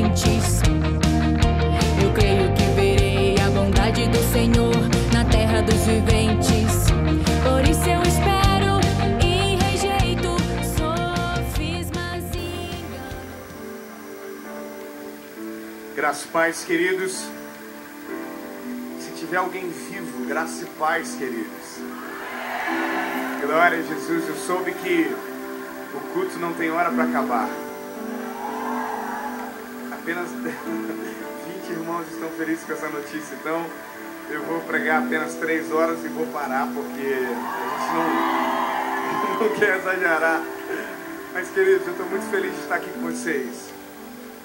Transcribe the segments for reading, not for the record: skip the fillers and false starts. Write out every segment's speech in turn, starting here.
viventes. Eu creio que verei a bondade do Senhor na terra dos viventes. Por isso eu espero e rejeito sofismas e enganos. Graça e paz, queridos. Se tiver alguém vivo, graça e paz, queridos. Glória a Jesus. Eu soube que o culto não tem hora para acabar. Apenas 20 irmãos estão felizes com essa notícia. Então eu vou pregar apenas 3 horas e vou parar, porque a gente não quer exagerar. Mas, queridos, eu estou muito feliz de estar aqui com vocês.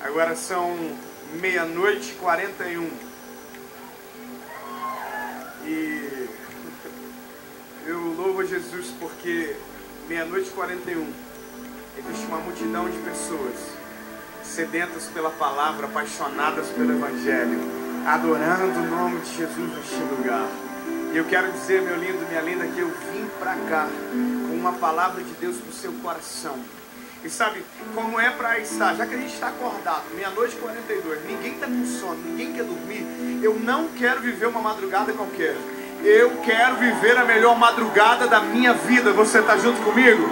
Agora são 00:41. E eu louvo a Jesus porque 00:41 existe uma multidão de pessoas sedentas pela palavra, apaixonadas pelo Evangelho, adorando o nome de Jesus neste lugar. E eu quero dizer, meu lindo, minha linda, que eu vim para cá com uma palavra de Deus para o seu coração. E sabe como é para estar, já que a gente está acordado, 00:42, ninguém está com sono, ninguém quer dormir. Eu não quero viver uma madrugada qualquer. Eu quero viver a melhor madrugada da minha vida. Você está junto comigo?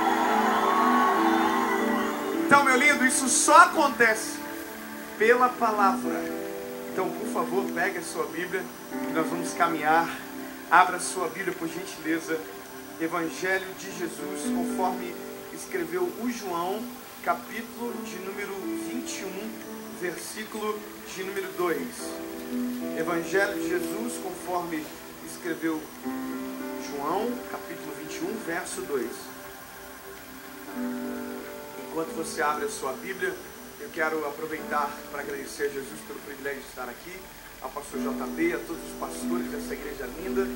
Então, meu lindo, isso só acontece pela palavra. Então, por favor, pegue a sua Bíblia e nós vamos caminhar. Abra a sua Bíblia, por gentileza. Evangelho de Jesus, conforme escreveu o João, capítulo de número 21, versículo de número 2. Evangelho de Jesus, conforme escreveu João, capítulo 21, verso 2. Enquanto você abre a sua Bíblia, eu quero aproveitar para agradecer a Jesus pelo privilégio de estar aqui, ao pastor JB, a todos os pastores dessa igreja linda.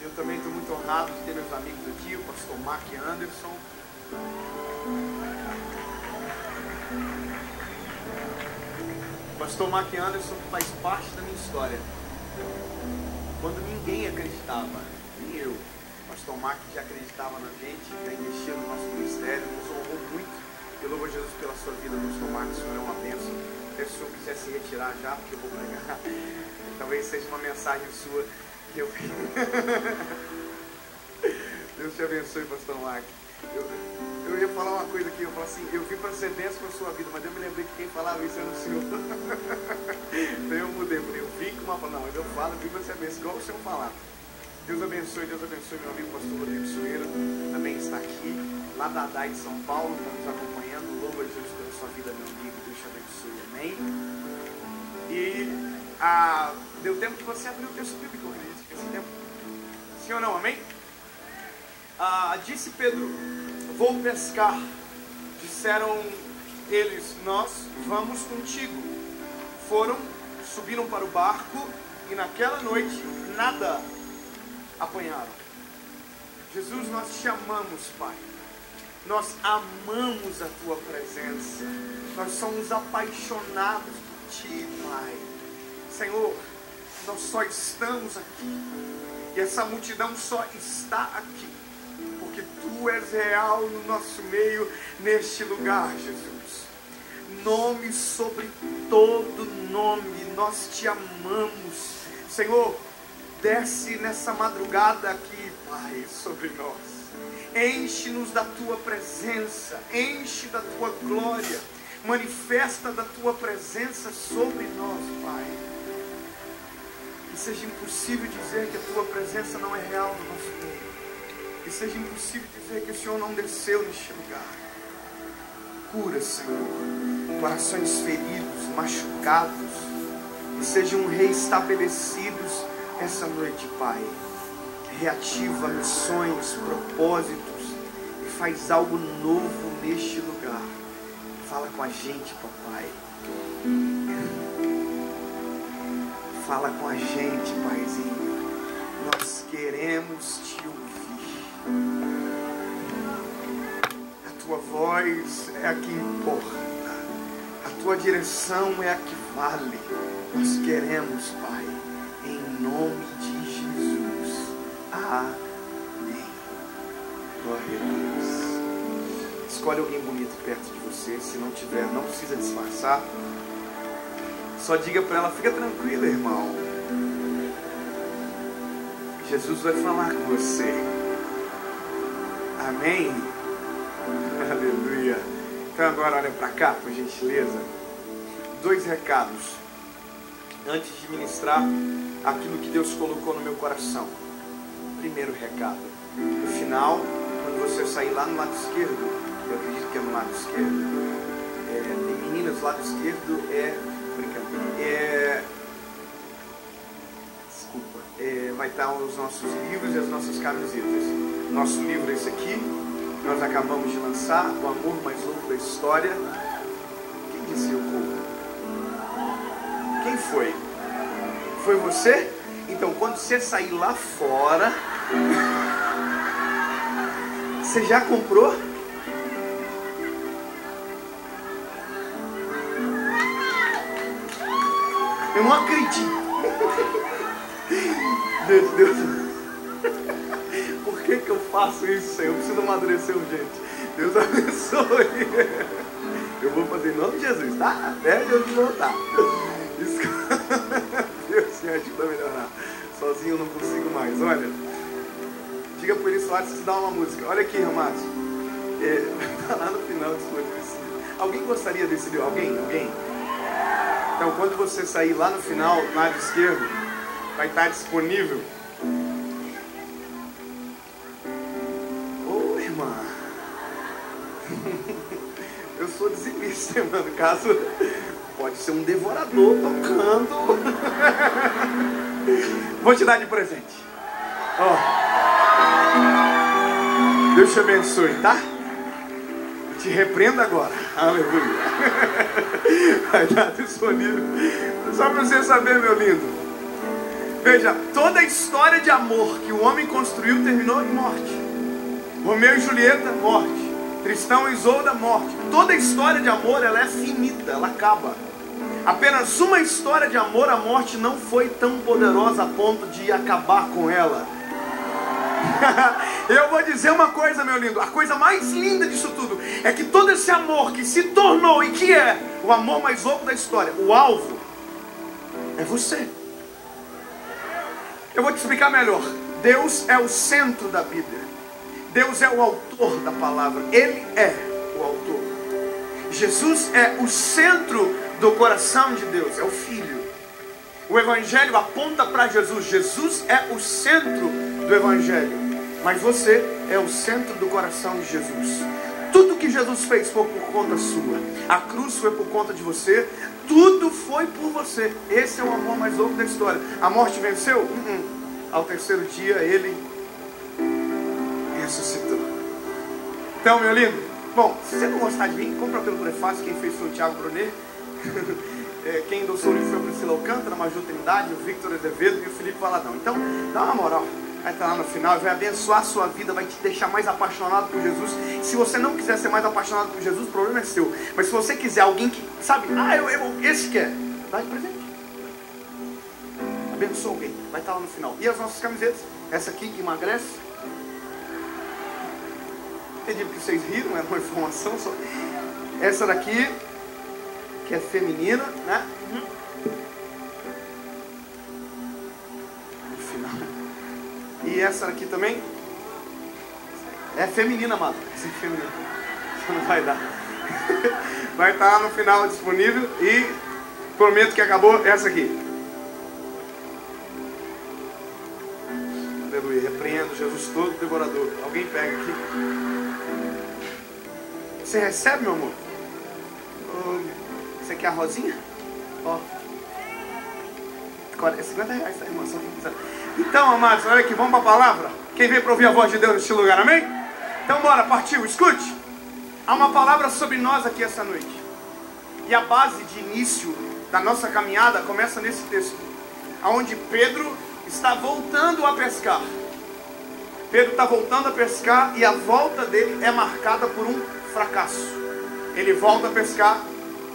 Eu também estou muito honrado de ter meus amigos aqui, o pastor Mark Anderson. O pastor Mark Anderson faz parte da minha história. Quando ninguém acreditava, nem eu, o pastor Mark já acreditava na gente, já investia no nosso ministério, nos honrou muito. Eu louvo a Jesus pela sua vida, pastor Mark, o senhor é uma bênção. Até se o senhor quiser se retirar já, porque eu vou pregar, talvez seja uma mensagem sua que eu... Deus te abençoe, pastor Mark. Eu ia falar uma coisa aqui, eu falo assim, eu vim para ser bênção para a sua vida, mas eu me lembrei que quem falava isso era o Senhor. Então eu mudei, eu vim com uma palavra, não, eu falo, eu vim para ser bênção, igual o Senhor falar. Deus abençoe meu amigo pastor Rodrigo Soeira, também está aqui, lá da ADAI de São Paulo, está nos acompanhando. Louvo a Jesus pela sua vida, meu amigo, Deus te abençoe, amém? E deu tempo que você abriu o texto bíblico, eu acredito que esse tempo. Sim ou não, amém? Disse Pedro, vou pescar. Disseram eles, nós vamos contigo. Foram, subiram para o barco e naquela noite nada apanharam. Jesus, nós te amamos, Pai. Nós amamos a tua presença. Nós somos apaixonados por ti, Pai. Senhor, nós só estamos aqui. E essa multidão só está aqui porque tu és real no nosso meio, neste lugar, Jesus. Nome sobre todo nome, nós te amamos. Senhor, desce nessa madrugada aqui, Pai, sobre nós. Enche-nos da tua presença, enche da tua glória, manifesta da tua presença sobre nós, Pai. Que seja impossível dizer que a tua presença não é real no nosso meio. Que seja impossível dizer que o Senhor não desceu neste lugar. Cura, Senhor, corações feridos, machucados, que sejam reestabelecidos essa noite, Pai. Reativa missões, propósitos e faz algo novo neste lugar. Fala com a gente, papai. Fala com a gente, Paizinho. Nós queremos te ouvir. A tua voz é a que importa. A tua direção é a que vale. Nós queremos, Pai, em nome de Jesus. Amém. Glória a Deus. Escolhe alguém bonito perto de você. Se não tiver, não precisa disfarçar. Só diga para ela, fica tranquila, irmão. Jesus vai falar com você. Amém? Aleluia. Então agora olha para cá, por gentileza. 2 recados. Antes de ministrar aquilo que Deus colocou no meu coração. Primeiro recado. No final, quando você sair lá no lado esquerdo, eu acredito que é no lado esquerdo. Tem meninas do lado esquerdo, brincadeira. Desculpa. Vai estar os nossos livros e as nossas camisetas. Nosso livro é esse aqui. Nós acabamos de lançar, O Amor Mais Louco da História. Quem disse o povo? Quem foi? Foi você? Então, quando você sair lá fora, você já comprou? Eu não acredito. Deus. Por que eu faço isso, Senhor? Eu preciso amadurecer urgente. Deus abençoe. Eu vou fazer em nome de Jesus, tá? Até Jesus voltar. Deus me ajuda a melhorar. Sozinho eu não consigo mais. Olha, diga por isso lá, se dá uma música. Olha aqui, amados. Tá lá no final disponível. Alguém gostaria desse livro? Alguém? Então, quando você sair lá no final, no lado esquerdo, vai estar disponível. Ô, irmã. Eu sou dizimista, irmã. No caso, pode ser um devorador tocando. Vou te dar de presente. Deus te abençoe, tá? Eu te repreendo agora. Aleluia. Vai estar disponível. Só para você saber, meu lindo. Veja, toda a história de amor que o homem construiu terminou em morte. Romeu e Julieta, morte. Tristão e Isolda, morte. Toda a história de amor, ela é finita, ela acaba. Apenas uma história de amor, a morte não foi tão poderosa a ponto de acabar com ela. Eu vou dizer uma coisa, meu lindo. A coisa mais linda disso tudo é que todo esse amor que se tornou e que é o amor mais louco da história, o alvo é você. Eu vou te explicar melhor. Deus é o centro da Bíblia. Deus é o autor da palavra. Ele é o autor. Jesus é o centro do coração de Deus. É o Filho. O Evangelho aponta para Jesus. Jesus é o centro do Evangelho. Mas você é o centro do coração de Jesus. Tudo que Jesus fez foi por conta sua. A cruz foi por conta de você. Tudo foi por você. Esse é o amor mais louco da história. A morte venceu? Ao terceiro dia ele ressuscitou. Então, meu lindo, bom, se você não gostar de mim, compra pelo prefácio. Quem fez foi o Thiago Brunet. Quem endossou o livro foi a Priscila Alcântara, a Maju Trindade, o Victor Azevedo e o Felipe Valadão. Então, dá uma moral. Vai estar lá no final, vai abençoar a sua vida, vai te deixar mais apaixonado por Jesus. Se você não quiser ser mais apaixonado por Jesus, o problema é seu. Mas se você quiser alguém que, sabe, esse quer, dá de presente. Abençoa alguém, vai estar lá no final. E as nossas camisetas, essa aqui que emagrece. Entendi porque vocês riram, é uma informação só. Essa daqui, que é feminina, né? No final. E essa aqui também é feminina, amado. Essa é feminina. Isso não vai dar. Vai estar no final disponível. E prometo que acabou essa aqui. Aleluia. Repreendo Jesus todo devorador. Alguém pega aqui. Você recebe, meu amor? Você quer a rosinha? Ó. 50 reais, tá, irmã? Só quem quiser. Então, amados, olha aqui, vamos para a palavra? Quem veio para ouvir a voz de Deus neste lugar, amém? Então, bora, partiu, escute. Há uma palavra sobre nós aqui essa noite. E a base de início da nossa caminhada começa nesse texto, onde Pedro está voltando a pescar. Pedro está voltando a pescar e a volta dele é marcada por um fracasso. Ele volta a pescar,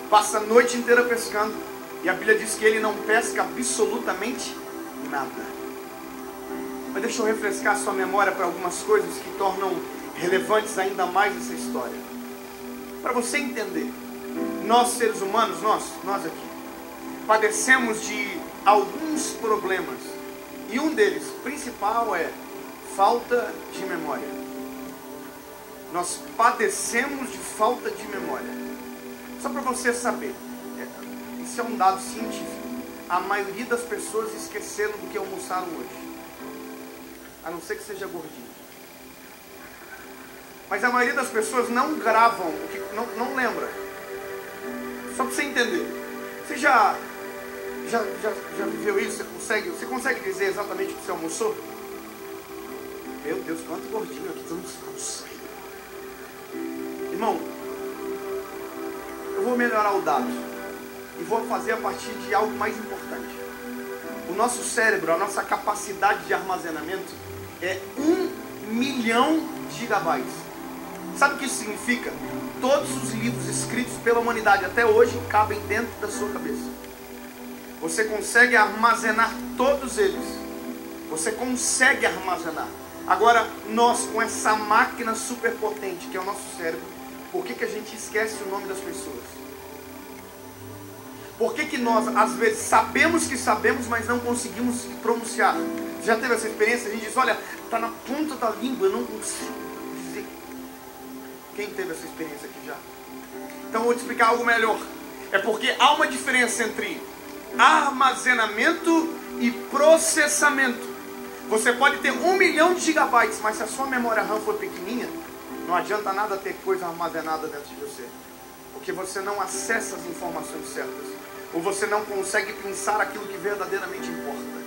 passa a noite inteira pescando, e a Bíblia diz que ele não pesca absolutamente nada. Mas deixa eu refrescar a sua memória para algumas coisas que tornam relevantes ainda mais essa história. Para você entender, nós seres humanos, nós aqui, padecemos de alguns problemas. E um deles, principal, é falta de memória. Nós padecemos de falta de memória. Só para você saber, isso é um dado científico. A maioria das pessoas esqueceram do que almoçaram hoje. A não ser que seja gordinho. Mas a maioria das pessoas não gravam, não lembra. Só para você entender. Você já viveu isso? Você consegue dizer exatamente o que você almoçou? Meu Deus, quanto gordinho aqui, não sei. Irmão, eu vou melhorar o dado e vou fazer a partir de algo mais importante. O nosso cérebro, a nossa capacidade de armazenamento é 1 milhão de gigabytes. Sabe o que isso significa? Todos os livros escritos pela humanidade até hoje cabem dentro da sua cabeça. Você consegue armazenar todos eles. Você consegue armazenar. Agora, nós com essa máquina superpotente que é o nosso cérebro, por que a gente esquece o nome das pessoas? Por que nós, às vezes, sabemos que sabemos, mas não conseguimos pronunciar? Já teve essa experiência? A gente diz, olha, está na ponta da língua, eu não consigo dizer. Quem teve essa experiência aqui já? Então eu vou te explicar algo melhor. É porque há uma diferença entre armazenamento e processamento. Você pode ter 1 milhão de gigabytes, mas se a sua memória RAM for pequenininha, não adianta nada ter coisa armazenada dentro de você. Porque você não acessa as informações certas. Ou você não consegue pensar aquilo que verdadeiramente importa.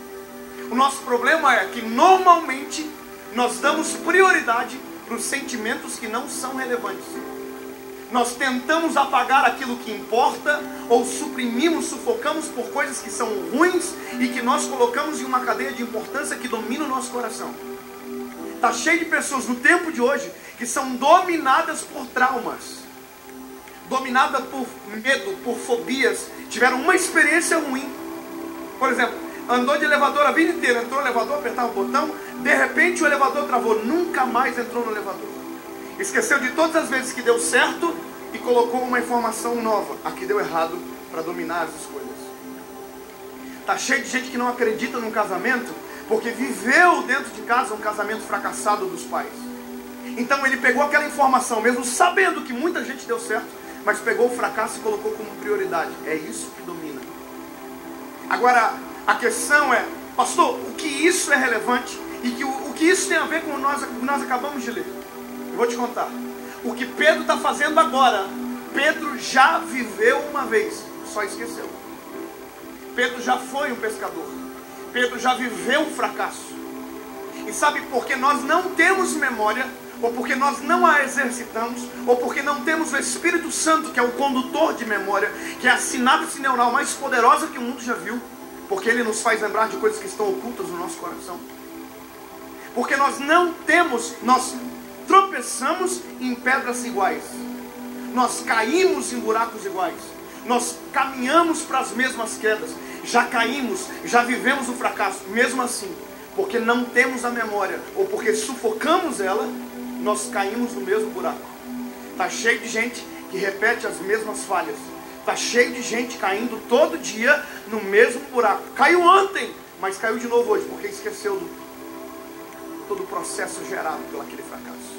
O nosso problema é que normalmente nós damos prioridade para os sentimentos que não são relevantes. Nós tentamos apagar aquilo que importa, ou suprimimos, sufocamos por coisas que são ruins e que nós colocamos em uma cadeia de importância que domina o nosso coração. Está cheio de pessoas no tempo de hoje que são dominadas por traumas, dominadas por medo, por fobias, tiveram uma experiência ruim. Por exemplo, andou de elevador a vida inteira, entrou no elevador, apertava o botão, de repente o elevador travou, nunca mais entrou no elevador. Esqueceu de todas as vezes que deu certo e colocou uma informação nova, a que deu errado, para dominar as escolhas. Está cheio de gente que não acredita num casamento porque viveu dentro de casa um casamento fracassado dos pais. Então ele pegou aquela informação, mesmo sabendo que muita gente deu certo, mas pegou o fracasso e colocou como prioridade. É isso que domina. Agora, a questão é, pastor, o que isso é relevante e o que isso tem a ver com o que nós acabamos de ler? Eu vou te contar. O que Pedro está fazendo agora, Pedro já viveu uma vez, só esqueceu. Pedro já foi um pescador. Pedro já viveu um fracasso. E sabe por que nós não temos memória, ou porque nós não a exercitamos, ou porque não temos o Espírito Santo, que é o condutor de memória, que é a sinapse neural mais poderosa que o mundo já viu, porque ele nos faz lembrar de coisas que estão ocultas no nosso coração. Porque nós não temos, nós tropeçamos em pedras iguais, nós caímos em buracos iguais, nós caminhamos para as mesmas quedas, já caímos, já vivemos o fracasso, mesmo assim, porque não temos a memória, ou porque sufocamos ela, nós caímos no mesmo buraco. Está cheio de gente que repete as mesmas falhas, está cheio de gente caindo todo dia no mesmo buraco. Caiu ontem, mas caiu de novo hoje, porque esqueceu todo o processo gerado por aquele fracasso.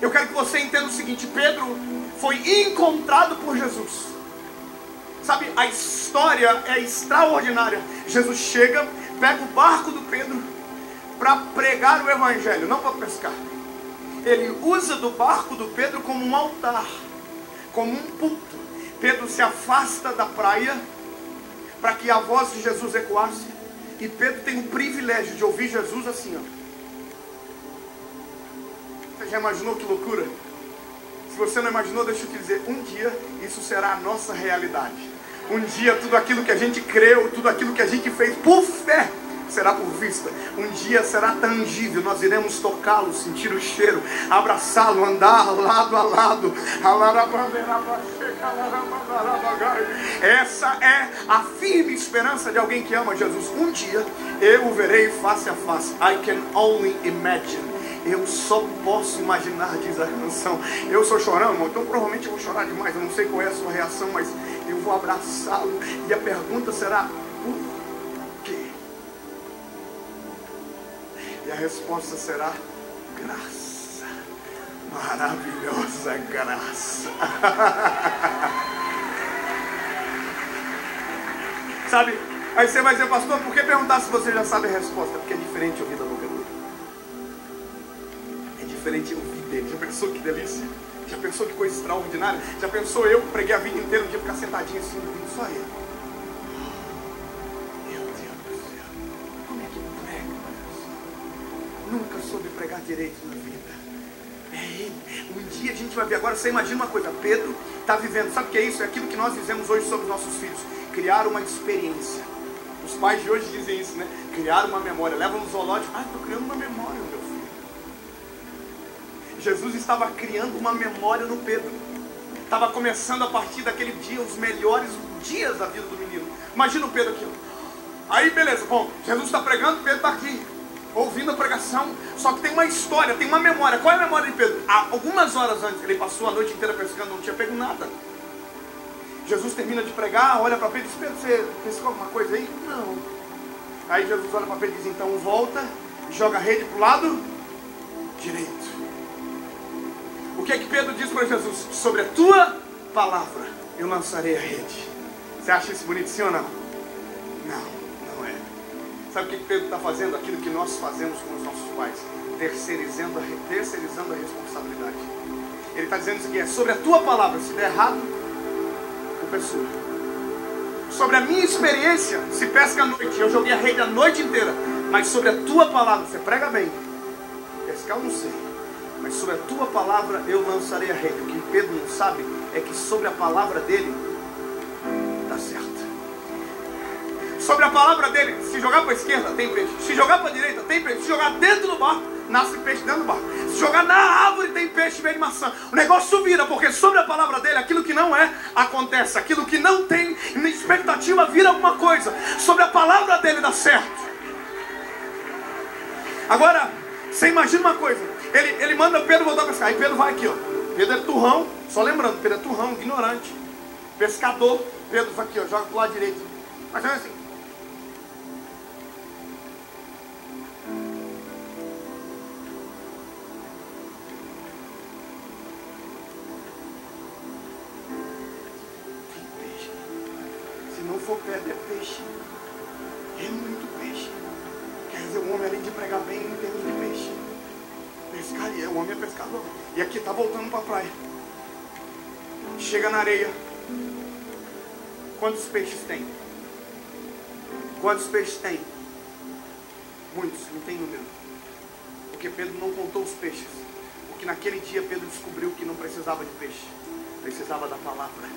Eu quero que você entenda o seguinte: Pedro foi encontrado por Jesus. Sabe, a história é extraordinária. Jesus chega, pega o barco do Pedro para pregar o evangelho, não para pescar. Ele usa do barco do Pedro como um altar, como um púlpito. Pedro se afasta da praia para que a voz de Jesus ecoasse. E Pedro tem o privilégio de ouvir Jesus assim, ó. Você já imaginou que loucura? Se você não imaginou, deixa eu te dizer, um dia isso será a nossa realidade. Um dia tudo aquilo que a gente creu, tudo aquilo que a gente fez por fé, será por vista. Um dia será tangível, nós iremos tocá-lo, sentir o cheiro, abraçá-lo, andar lado a lado. Essa é a firme esperança de alguém que ama Jesus. Um dia eu o verei face a face. I can only imagine. Eu só posso imaginar, diz a canção. Eu sou chorão, irmão, então provavelmente eu vou chorar demais. Eu não sei qual é a sua reação, mas eu vou abraçá-lo. E a pergunta será: por quê? E a resposta será: graça. Maravilhosa graça. Sabe? Aí você vai dizer: pastor, por que perguntar se você já sabe a resposta? Porque é diferente ouvir da boca dele. É diferente ouvir dele. Já pensou que delícia? Já pensou que coisa extraordinária? Já pensou eu preguei a vida inteira, um dia ficar sentadinho assim, ouvindo só ele? Meu Deus do céu. Como é que prega? Nunca soube pregar direito na vida. É ele. Um dia a gente vai ver. Agora você imagina uma coisa: Pedro está vivendo. Sabe o que é isso? É aquilo que nós dizemos hoje sobre os nossos filhos: criar uma experiência. Os pais de hoje dizem isso, né? Criar uma memória. Levam no zoológico: estou criando uma memória, meu filho. Jesus estava criando uma memória no Pedro. Estava começando a partir daquele dia os melhores dias da vida do menino. Imagina o Pedro aqui. Aí beleza, bom, Jesus está pregando, Pedro está aqui, ouvindo a pregação. Só que tem uma história, tem uma memória. Qual é a memória de Pedro? Algumas horas antes, ele passou a noite inteira pescando, não tinha pego nada. Jesus termina de pregar, olha para Pedro e diz: Pedro, você pescou alguma coisa aí? Não. Aí Jesus olha para Pedro e diz: então volta, joga a rede para o lado direito. O que é que Pedro diz para Jesus? Sobre a tua palavra eu lançarei a rede. Você acha isso bonito, sim ou não? Não, não é. Sabe o que Pedro está fazendo? Aquilo que nós fazemos com os nossos pais: terceirizando a responsabilidade. Ele está dizendo isso aqui: é sobre a tua palavra. Se der errado, culpa é sua. Sobre a minha experiência, se pesca à noite, eu joguei a rede a noite inteira. Mas sobre a tua palavra, você prega bem. Pescar eu não sei, mas sobre a tua palavra eu lançarei a rede. O que Pedro não sabe é que sobre a palavra dele está certo. Sobre a palavra dele, se jogar para a esquerda tem peixe, se jogar para a direita tem peixe, se jogar dentro do barco, nasce peixe dentro do barco, se jogar na árvore tem peixe meio de maçã. O negócio vira, porque sobre a palavra dele aquilo que não é, acontece. Aquilo que não tem expectativa vira alguma coisa. Sobre a palavra dele dá certo. Agora, você imagina uma coisa: ele manda Pedro voltar a pescar. Aí Pedro vai aqui, ó. Pedro é turrão, só lembrando, Pedro é turrão, ignorante, pescador. Pedro vai aqui, ó, joga pro lado direito. Mas é assim. Tem peixe. Se não for pedra, é peixe. É muito peixe. Quer dizer, o homem, além de pregar bem, em termos de peixe, pescaria, o homem é pescador. E aqui está voltando para a praia. Chega na areia. Quantos peixes tem? Quantos peixes tem? Muitos, não tem número. Porque Pedro não contou os peixes. Porque naquele dia Pedro descobriu que não precisava de peixe, precisava da palavra.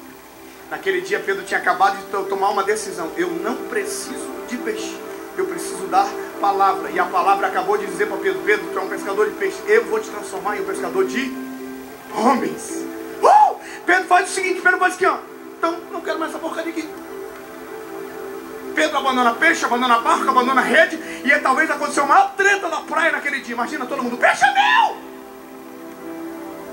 Naquele dia Pedro tinha acabado de tomar uma decisão: eu não preciso de peixe, eu preciso da palavra. E a palavra acabou de dizer para Pedro: Pedro, tu é um pescador de peixe, eu vou te transformar em um pescador de homens. Pedro faz o seguinte: Pedro faz aqui, ó. Então, não quero mais essa porcaria aqui. Pedro abandona peixe, abandona barco, abandona rede. E aí, talvez aconteceu a maior treta da praia naquele dia. Imagina todo mundo: peixe é meu!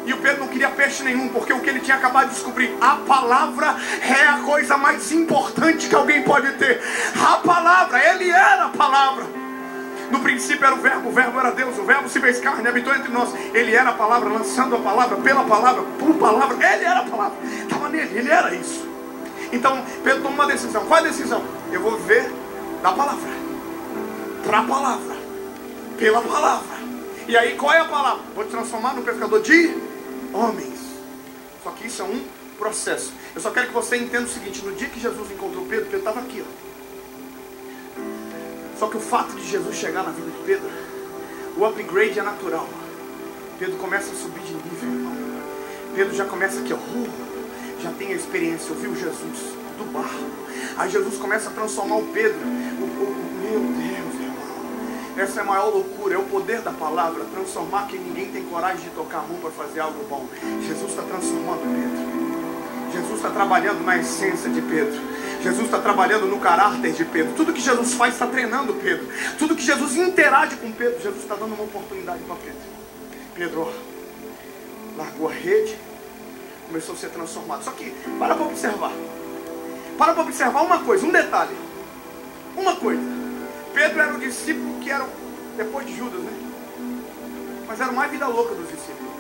E o Pedro não queria peixe nenhum, porque o que ele tinha acabado de descobrir: a palavra é a coisa mais importante que alguém pode ter. A palavra, ele era a palavra. No princípio era o verbo era Deus, o verbo se fez carne, habitou entre nós. Ele era a palavra, lançando a palavra, pela palavra, por palavra. Ele era a palavra, estava nele, ele era isso. Então Pedro toma uma decisão. Qual é a decisão? Eu vou viver da palavra, para a palavra, pela palavra. E aí qual é a palavra? Vou te transformar num pescador de homens. Só que isso é um processo. Eu só quero que você entenda o seguinte: no dia que Jesus encontrou Pedro, Pedro estava aqui, ó. Só que o fato de Jesus chegar na vida de Pedro, o upgrade é natural. Pedro começa a subir de nível, irmão. Pedro já começa aqui, ó. Já tem a experiência, ouviu Jesus do barro. Aí Jesus começa a transformar o Pedro. Meu Deus, irmão. Essa é a maior loucura, é o poder da palavra. Transformar quem ninguém tem coragem de tocar a mão para fazer algo bom. Jesus está transformando Pedro. Jesus está trabalhando na essência de Pedro. Jesus está trabalhando no caráter de Pedro. Tudo que Jesus faz está treinando Pedro. Tudo que Jesus interage com Pedro, Jesus está dando uma oportunidade para Pedro. Pedro, largou a rede, começou a ser transformado. Só que, para observar. Para observar uma coisa, um detalhe. Uma coisa. Pedro era o discípulo que era, depois de Judas, né? Mas era o mais vida louca dos discípulos.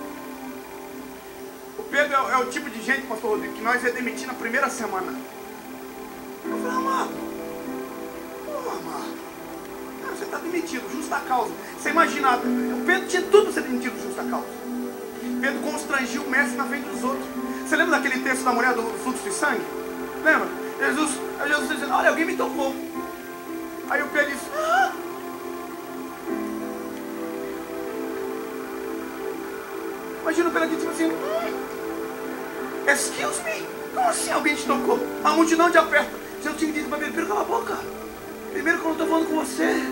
O Pedro é o tipo de gente, pastor Rodrigo, que nós ia demitir na primeira semana. Eu falei, amado, você está demitido, justa causa. Você imagina, o Pedro tinha tudo para ser demitido, justa causa. Pedro constrangiu o mestre na frente dos outros. Você lembra daquele texto da mulher do fluxo de sangue? Lembra? Jesus disse, olha, alguém me tocou. Aí o Pedro disse, imagina o Pedro aqui, tipo assim, excuse me, como assim alguém te tocou? A multidão te aperta. Jesus tinha dito para Pedro, cala a boca. Primeiro que eu não estou falando com você.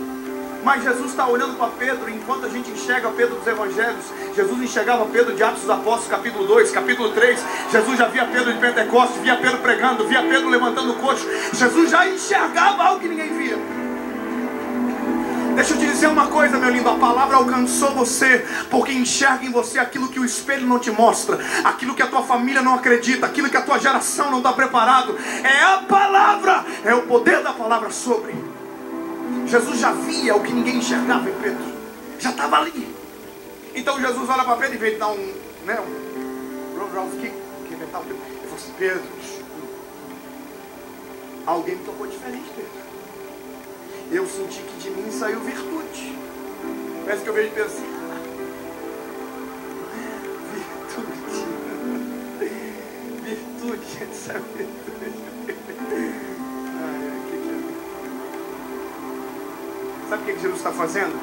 Mas Jesus está olhando para Pedro, enquanto a gente enxerga Pedro dos Evangelhos, Jesus enxergava Pedro de Atos dos Apóstolos, capítulo 2, capítulo 3. Jesus já via Pedro de Pentecostes, via Pedro pregando, via Pedro levantando o coxo. Jesus já enxergava algo que ninguém via. Deixa eu te dizer uma coisa, meu lindo, a palavra alcançou você, porque enxerga em você aquilo que o espelho não te mostra, aquilo que a tua família não acredita, aquilo que a tua geração não está preparado. É a palavra, é o poder da palavra sobre. Jesus já via o que ninguém enxergava em Pedro, já estava ali. Então Jesus olha para Pedro e veio dar um round kick, ele falou assim, Pedro, alguém me tocou diferente, Pedro. Eu senti que de mim saiu virtude. Parece que eu vejo Pedro assim, virtude, saiu virtude. Sabe o que Jesus está fazendo?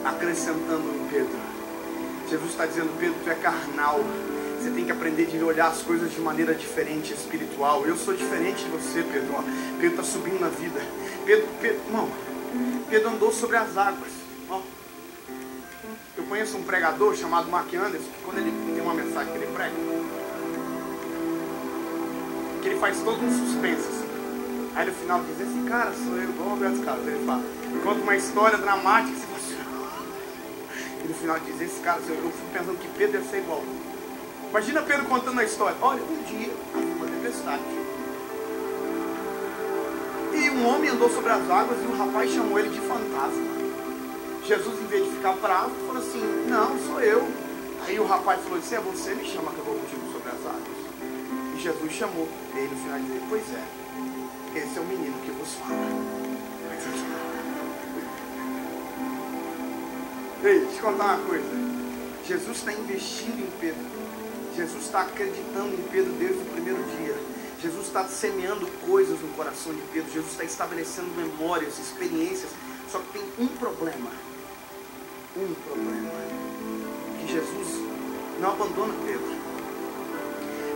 Acrescentando em Pedro. Jesus está dizendo, Pedro, tu é carnal. Você tem que aprender de olhar as coisas de maneira diferente, espiritual. Eu sou diferente de você, Pedro. Pedro está subindo na vida. Pedro andou sobre as águas. Eu conheço um pregador chamado Mark Anderson, que quando ele tem uma mensagem que ele prega, que ele faz todo um suspense assim. Aí no final diz, esse cara sou eu, igual o Roberto Carlos. Ele fala, conta uma história dramática, se você... E no final diz, esse cara sou eu. Eu fico pensando que Pedro deve ser igual. Imagina Pedro contando a história. Olha, um dia havia uma tempestade. E um homem andou sobre as águas e o rapaz chamou ele de fantasma. Jesus, em vez de ficar bravo, falou assim, não, sou eu. Aí o rapaz falou, se é você, me chama que eu vou contigo sobre as águas. E Jesus chamou ele no final e disse, pois é. Esse é o menino que vos fala. Ei, deixa eu contar uma coisa. Jesus está investindo em Pedro. Jesus está acreditando em Pedro desde o primeiro dia. Jesus está semeando coisas no coração de Pedro. Jesus está estabelecendo memórias, experiências. Só que tem um problema. Que Jesus não abandona Pedro.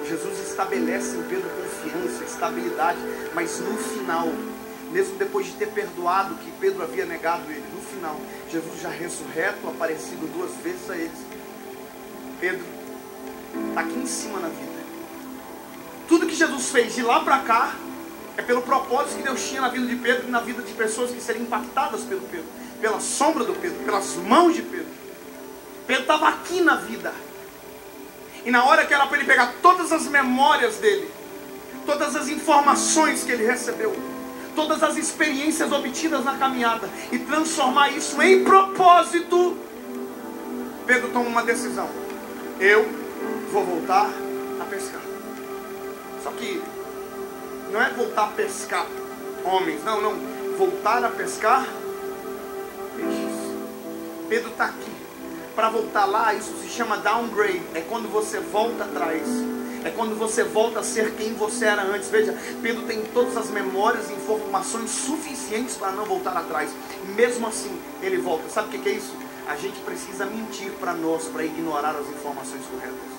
Jesus estabelece em Pedro confiança, estabilidade, mas no final, mesmo depois de ter perdoado que Pedro havia negado ele, no final, Jesus já ressurreto, aparecido 2 vezes a eles. Pedro está aqui em cima na vida. Tudo que Jesus fez de lá para cá é pelo propósito que Deus tinha na vida de Pedro e na vida de pessoas que seriam impactadas pelo Pedro, pela sombra do Pedro, pelas mãos de Pedro. Pedro estava aqui na vida. E na hora que era para ele pegar todas as memórias dele, todas as informações que ele recebeu, todas as experiências obtidas na caminhada e transformar isso em propósito, Pedro toma uma decisão. Eu vou voltar a pescar. Só que não é voltar a pescar homens, não. Voltar a pescar peixes. Pedro está aqui. Para voltar lá, isso se chama downgrade. É quando você volta atrás. É quando você volta a ser quem você era antes. Veja, Pedro tem todas as memórias e informações suficientes para não voltar atrás. Mesmo assim, ele volta. Sabe o que é isso? A gente precisa mentir para nós, para ignorar as informações corretas.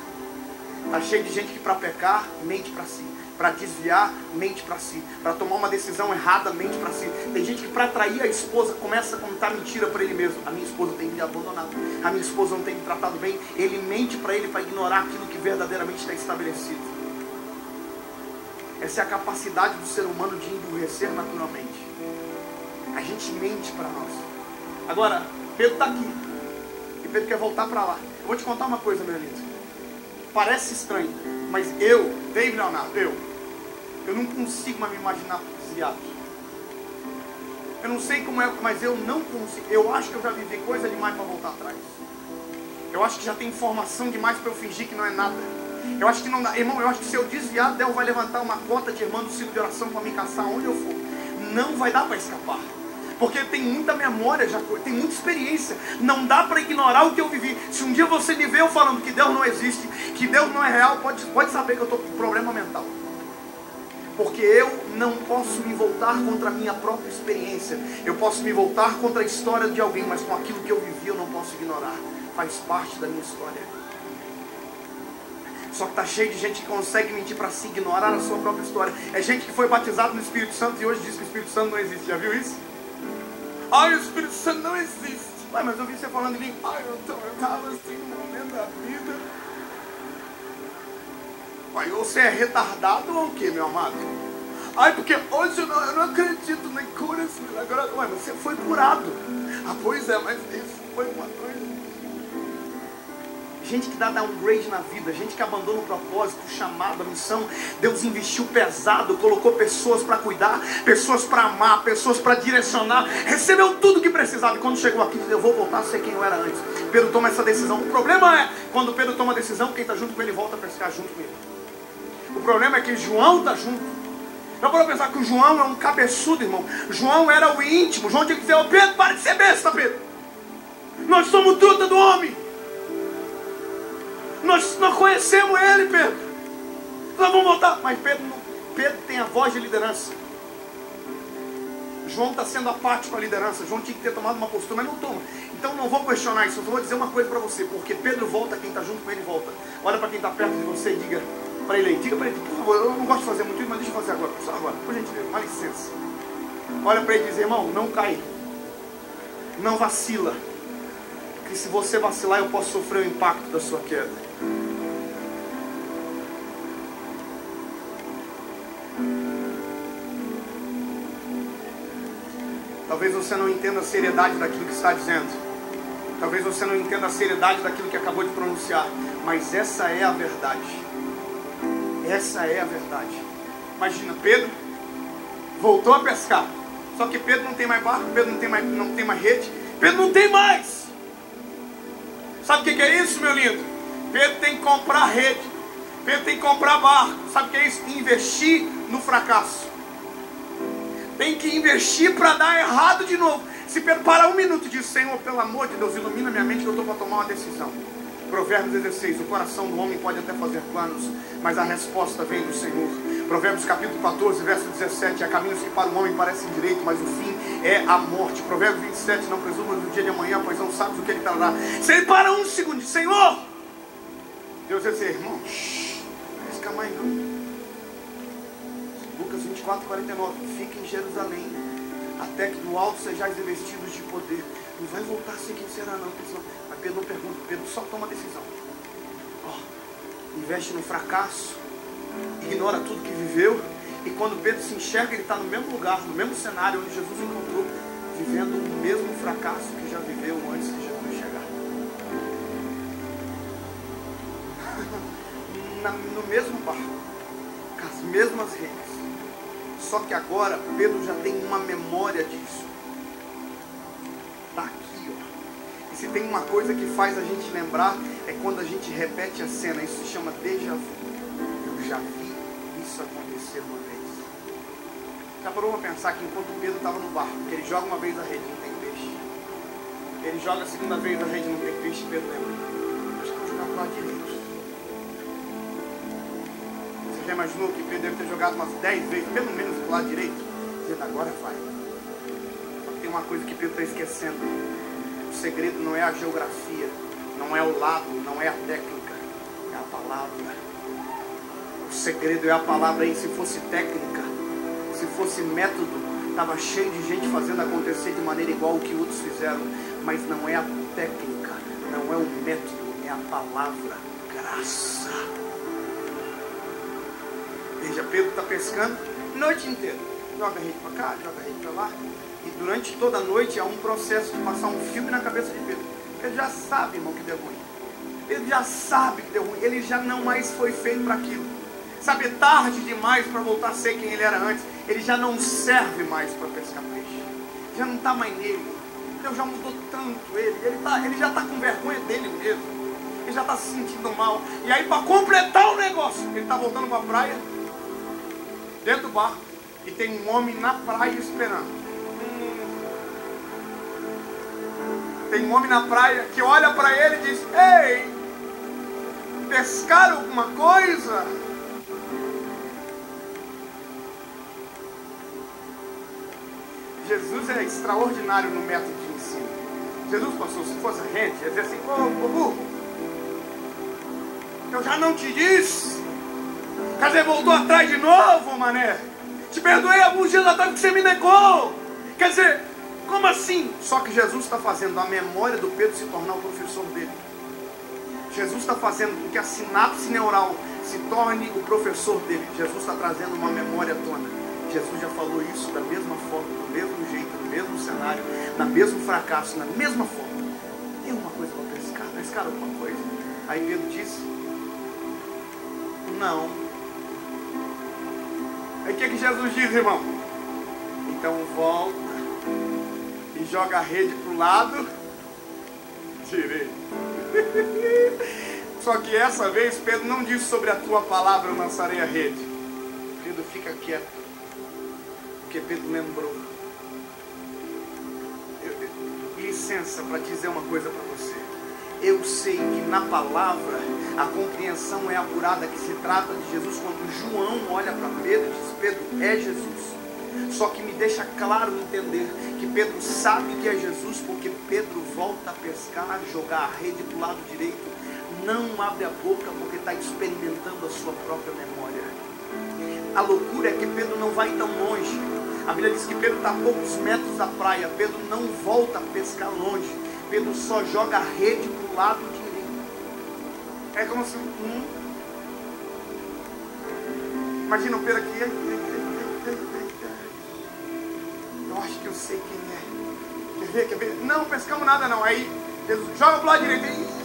Está cheio de gente que para pecar, mente para si. Para desviar, mente para si. Para tomar uma decisão errada, mente para si. Tem gente que para atrair a esposa começa a contar mentira para ele mesmo. A minha esposa tem me abandonado. A minha esposa não tem me tratado bem. Ele mente para ele para ignorar aquilo que verdadeiramente está estabelecido. Essa é a capacidade do ser humano de endurrecer naturalmente. A gente mente para nós. Agora, Pedro está aqui. E Pedro quer voltar para lá. Eu vou te contar uma coisa, meu lindo. Parece estranho. Mas David Leonardo, eu não consigo mais me imaginar desviado. Eu não sei como é, mas eu não consigo. Eu acho que eu já vivi coisa demais para voltar atrás. Eu acho que já tem informação demais para eu fingir que não é nada. Eu acho que não dá. Irmão, eu acho que se eu desviar, Deus vai levantar uma cota de irmã do ciclo de oração para me caçar onde eu for. Não vai dar para escapar. Porque tem muita memória, já tem muita experiência. Não dá para ignorar o que eu vivi. Se um dia você me vê eu falando que Deus não existe, que Deus não é real, pode saber que eu estou com problema mental. Porque eu não posso me voltar contra a minha própria experiência. Eu posso me voltar contra a história de alguém, mas com aquilo que eu vivi eu não posso ignorar. Faz parte da minha história. Só que está cheio de gente que consegue mentir para se ignorar a sua própria história. É gente que foi batizado no Espírito Santo e hoje diz que o Espírito Santo não existe. Já viu isso? Ai, o Espírito Santo não existe. Ué, mas eu vi você falando em língua. Ai, eu estava assim no momento da vida. Ué, ou você é retardado ou o que, meu amado? Ai, porque hoje eu não acredito nem cura esse milagre. Ué, mas você foi curado. Ah, pois é, mas isso foi uma coisa. Gente que dá downgrade na vida, gente que abandona o propósito, o chamado, a missão. Deus investiu pesado, colocou pessoas para cuidar, pessoas para amar, pessoas para direcionar. Recebeu tudo que precisava. E quando chegou aqui, eu vou voltar a ser quem eu era antes. Pedro toma essa decisão. O problema é, quando Pedro toma a decisão, quem está junto com ele volta a pescar junto com ele. O problema é que João está junto. Não pode pensar que o João é um cabeçudo, irmão. João era o íntimo. João tinha que dizer: ô Pedro, para de ser besta, Pedro. Nós somos truta do homem. Nós conhecemos ele, Pedro. Nós vamos voltar. Mas Pedro tem a voz de liderança. João está sendo apático à liderança. João tinha que ter tomado uma postura, mas não toma. Então não vou questionar isso. Eu vou dizer uma coisa para você. Porque Pedro volta, quem está junto com ele volta. Olha para quem está perto de você e diga para ele aí. Diga para ele: por favor, eu não gosto de fazer muito isso, mas deixa eu fazer agora. Só agora, por gentileza, uma licença. Olha para ele e diz: irmão, não cai. Não vacila. Porque se você vacilar, eu posso sofrer o impacto da sua queda. Talvez você não entenda a seriedade daquilo que está dizendo. Talvez você não entenda a seriedade daquilo que acabou de pronunciar. Mas essa é a verdade. Essa é a verdade. Imagina, Pedro voltou a pescar. Só que Pedro não tem mais barco, Pedro não tem mais rede, Pedro não tem mais. Sabe o que é isso, meu lindo? Pedro tem que comprar rede, Pedro tem que comprar barco. Sabe o que é isso? Investir no fracasso. Tem que investir para dar errado de novo. Se Pedro parar um minuto e diz: Senhor, pelo amor de Deus, ilumina minha mente que eu estou para tomar uma decisão. Provérbios 16, o coração do homem pode até fazer planos, mas a resposta vem do Senhor. Provérbios capítulo 14, verso 17, há caminhos que para o homem parecem direito, mas o fim é a morte. Provérbios 27, não presumas do dia de amanhã, pois não sabes o que ele trará. Se ele para um segundo, Senhor, Deus vai dizer: irmão, não risca mais não. Lucas 24, 49, fique em Jerusalém, até que do alto sejais investidos de poder. Não vai voltar a ser quem será não, pessoal. Mas Pedro não pergunta, Pedro só toma a decisão. Investe no fracasso, ignora tudo que viveu. E quando Pedro se enxerga, ele está no mesmo lugar, no mesmo cenário onde Jesus encontrou, vivendo o mesmo fracasso que já viveu antes de Jesus chegar. No mesmo barco, com as mesmas redes. Só que agora Pedro já tem uma memória disso. Está aqui, ó. E se tem uma coisa que faz a gente lembrar, é quando a gente repete a cena. Isso se chama déjà vu. Eu já vi isso acontecer uma vez. Já parou para pensar que enquanto Pedro estava no barco, que ele joga uma vez a rede, não tem peixe. Ele joga a segunda vez a rede, não tem peixe. Pedro lembra: acho que vou jogar para o lado direito. Você já imaginou que Pedro deve ter jogado umas 10 vezes, pelo menos do lado direito? Dizendo: agora vai. Só que tem uma coisa que Pedro está esquecendo. O segredo não é a geografia, não é o lado, não é a técnica, é a palavra. O segredo é a palavra. E se fosse técnica, se fosse método, estava cheio de gente fazendo acontecer de maneira igual o que outros fizeram. Mas não é a técnica, não é o método, é a palavra. Graça. Veja, Pedro está pescando a noite inteira. Joga a rede para cá, joga a rede para lá. E durante toda a noite há um processo de passar um filme na cabeça de Pedro. Ele já sabe, irmão, que deu ruim. Ele já sabe que deu ruim, ele já não mais foi feito para aquilo. Sabe, é tarde demais para voltar a ser quem ele era antes. Ele já não serve mais para pescar peixe. Já não está mais nele. Deus já mudou tanto ele. Ele já está com vergonha dele mesmo. Ele já está se sentindo mal. E aí, para completar o negócio, ele está voltando para a praia, dentro do barco, e tem um homem na praia esperando. Tem um homem na praia que olha para ele e diz: ei, pescaram alguma coisa? Jesus é extraordinário no método de ensino. Jesus, pastor, se fosse a gente, ia dizer assim: ô burro, eu já não te disse. Quer dizer, voltou atrás de novo, mané. Te perdoei alguns dias atrás porque você me negou. Quer dizer, como assim? Só que Jesus está fazendo a memória do Pedro se tornar o professor dele. Jesus está fazendo com que a sinapse neural se torne o professor dele. Jesus está trazendo uma memória à tona. Jesus já falou isso da mesma forma, do mesmo jeito, no mesmo cenário, na mesmo fracasso, na mesma forma. Tem uma coisa para pescar? Pescaram alguma coisa? Aí Pedro disse: não. Aí o que Jesus diz, irmão? Então volta e joga a rede para o lado direito. Só que essa vez Pedro não disse: sobre a tua palavra eu lançarei a rede. Pedro fica quieto, porque Pedro lembrou. Licença para dizer uma coisa para você. Eu sei que na palavra a compreensão é apurada, que se trata de Jesus. Quando João olha para Pedro e diz: Pedro, é Jesus. Só que me deixa claro entender que Pedro sabe que é Jesus, porque Pedro volta a pescar, jogar a rede para o lado direito, não abre a boca porque está experimentando a sua própria memória. A loucura é que Pedro não vai tão longe. A Bíblia diz que Pedro está a poucos metros da praia. Pedro não volta a pescar longe. Pedro só joga a rede para o lado direito. É como se... Imagina o Pedro aqui. Eu acho que eu sei quem é. Quer ver? Não pescamos nada não. Aí Jesus joga para o lado direito.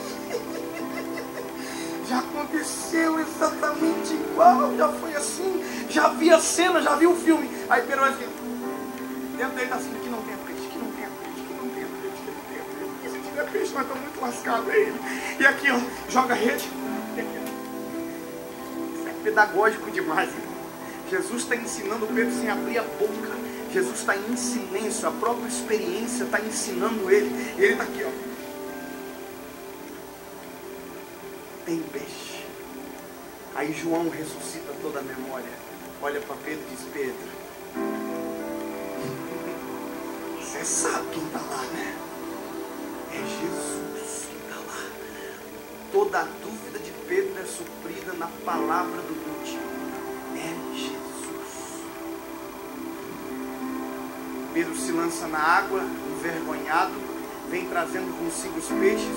Já aconteceu exatamente igual. Já foi assim. Já vi a cena, já vi o filme. Aí Pedro vai assim. Dentro dele está assim: que não tem peixe, que não tem peixe, que não tem peixe, que não tem peixe. E se tiver peixe, nós estamos muito lascados aí. E aqui, ó, joga a rede. Isso é pedagógico demais, irmão. Jesus está ensinando Pedro sem abrir a boca. Jesus está em silêncio. A própria experiência está ensinando ele. E ele está aqui, ó. Tem peixe. Aí João ressuscita toda a memória. Olha para Pedro e diz: Pedro, você sabe quem está lá, né? É Jesus que está lá. Toda a dúvida de Pedro é suprida na palavra do último: é Jesus. Pedro se lança na água, envergonhado, vem trazendo consigo os peixes.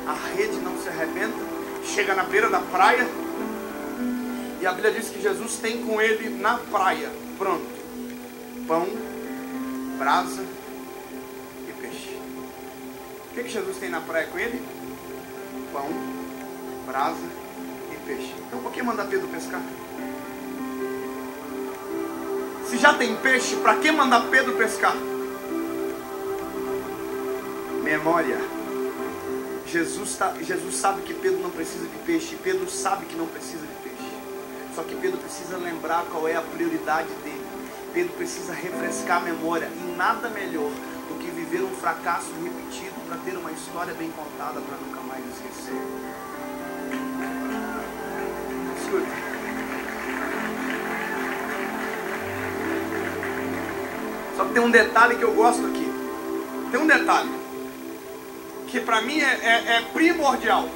A rede não se arrebenta, chega na beira da praia, e a Bíblia diz que Jesus tem com ele na praia, pronto, pão, brasa e peixe. O que Jesus tem na praia com ele? Pão, brasa e peixe. Então por que mandar Pedro pescar? Se já tem peixe, para que mandar Pedro pescar? Memória. Jesus sabe que Pedro não precisa de peixe. Pedro sabe que não precisa de peixe. Só que Pedro precisa lembrar qual é a prioridade dele. Pedro precisa refrescar a memória. E nada melhor do que viver um fracasso repetido para ter uma história bem contada para nunca mais esquecer. Escuta. Só que tem um detalhe que eu gosto aqui. Tem um detalhe que para mim é primordial.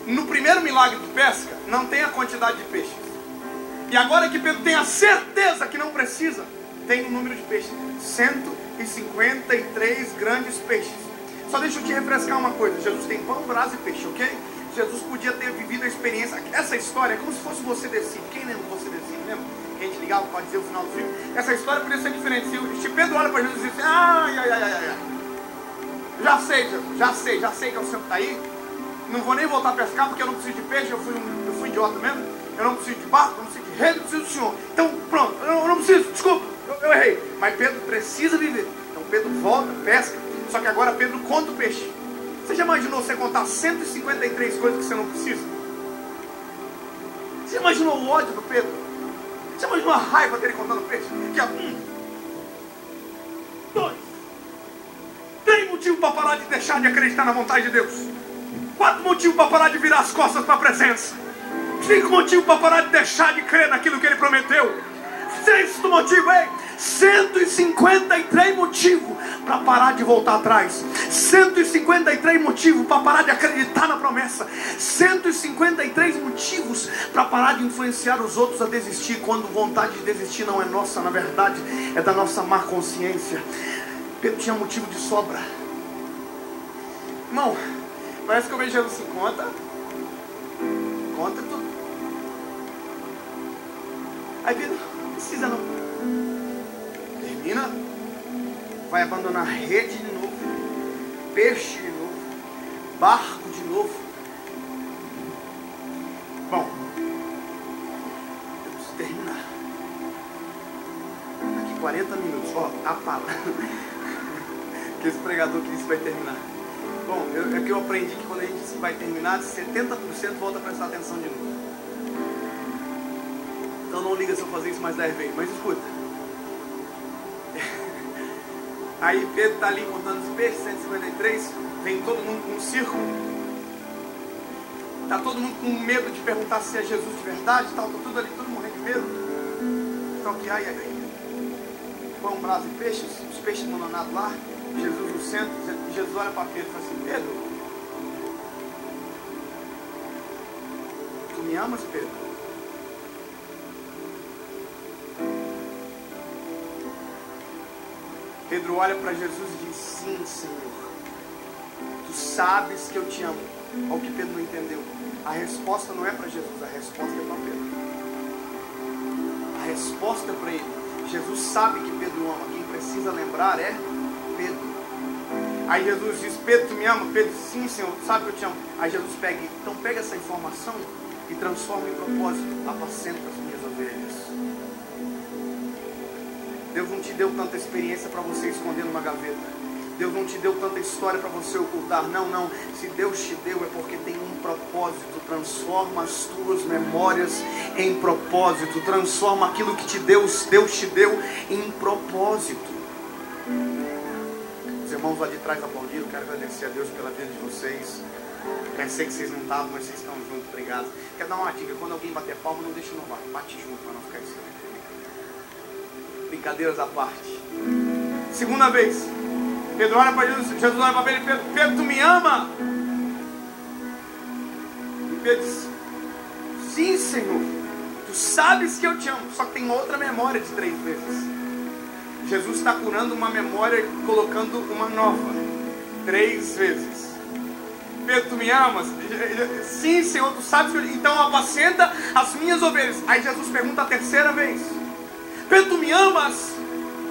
No primeiro milagre de pesca, não tem a quantidade de peixes. E agora que Pedro tem a certeza que não precisa, tem o número de peixes: 153 grandes peixes. Só deixa eu te refrescar uma coisa: Jesus tem pão, brasa e peixe, ok? Jesus podia ter vivido a experiência. Essa história é como se fosse Você Decide. Quem lembra Você Decide? Lembra? Que a gente ligava para dizer o final do filme. Essa história podia ser diferente. Se Pedro olha para Jesus e diz assim: ai. Já sei, Jesus, já sei que é o Senhor que está aí. não vou nem voltar a pescar porque eu não preciso de peixe, eu fui idiota mesmo, eu não preciso de barco, eu não preciso de rede, eu preciso do Senhor. Então pronto, eu não preciso, desculpa, eu errei. Mas Pedro precisa viver. Então Pedro volta, pesca, só que agora Pedro conta o peixe. Você já imaginou você contar 153 coisas que você não precisa? Você imaginou o ódio do Pedro? Você imaginou a raiva dele contando o peixe? Aqui ó, 1, 2, 3 motivos para parar de deixar de acreditar na vontade de Deus. 4 motivos para parar de virar as costas para a presença. 5 motivos para parar de deixar de crer naquilo que Ele prometeu. 6 motivos, 153 motivos para parar de voltar atrás. 153 motivos para parar de acreditar na promessa. 153 motivos para parar de influenciar os outros a desistir, quando vontade de desistir não é nossa, na verdade é da nossa má consciência. Pedro tinha motivo de sobra. Irmão, parece que eu vejo Jesus assim, conta tudo. Aí Pedro, não precisa não. Termina, vai abandonar rede de novo, peixe de novo, barco de novo. Bom, eu preciso terminar. Daqui 40 minutos, ó, a palavra que esse pregador que disse vai terminar. Bom, é que eu aprendi que quando a gente disse que vai terminar, 70% volta a prestar atenção de novo. Então não liga se eu fazer isso mais 10 vezes, mas escuta. Aí Pedro está ali contando os peixes, 153, vem todo mundo com um círculo. Está todo mundo com medo de perguntar se é Jesus de verdade, tal, tá tudo ali, todo morrendo de medo. Então aqui, ai. Põe um braço de peixes, os peixes abandonados lá, Jesus no centro, Jesus olha para Pedro e fala assim, Pedro, tu me amas, Pedro? Pedro olha para Jesus e diz, sim, Senhor, tu sabes que eu te amo. Olha o que Pedro não entendeu. A resposta não é para Jesus, a resposta é para Pedro. A resposta é para ele. Jesus sabe que Pedro ama. Quem precisa lembrar é Pedro. Aí Jesus diz, Pedro, tu me ama? Pedro, sim, Senhor, tu sabe que eu te amo. Aí Jesus pega essa informação e transforma em propósito. Apacenta as minhas ovelhas. Deus não te deu tanta experiência para você esconder numa gaveta. Deus não te deu tanta história para você ocultar. Não. Se Deus te deu é porque tem um propósito. Transforma as tuas memórias em propósito. Transforma aquilo que Deus te deu em propósito. Os irmãos lá de trás aplaudiram. Quero agradecer a Deus pela vida de vocês. Pensei que vocês não estavam, mas vocês estão juntos. Obrigado. Quero dar uma dica. Quando alguém bater palma, não deixa no vácuo. Bate junto para não ficar estranho. Brincadeiras à parte. Segunda vez, Pedro olha para Jesus, Jesus olha para Pedro, Pedro, tu me ama? E Pedro diz, sim, Senhor, tu sabes que eu te amo. Só que tem outra memória de 3 vezes. Jesus está curando uma memória e colocando uma nova. 3 vezes. Pedro, tu me amas? Sim, Senhor, tu sabes que eu... Então apacenta as minhas ovelhas. Aí Jesus pergunta a 3ª vez, Pedro, tu me amas?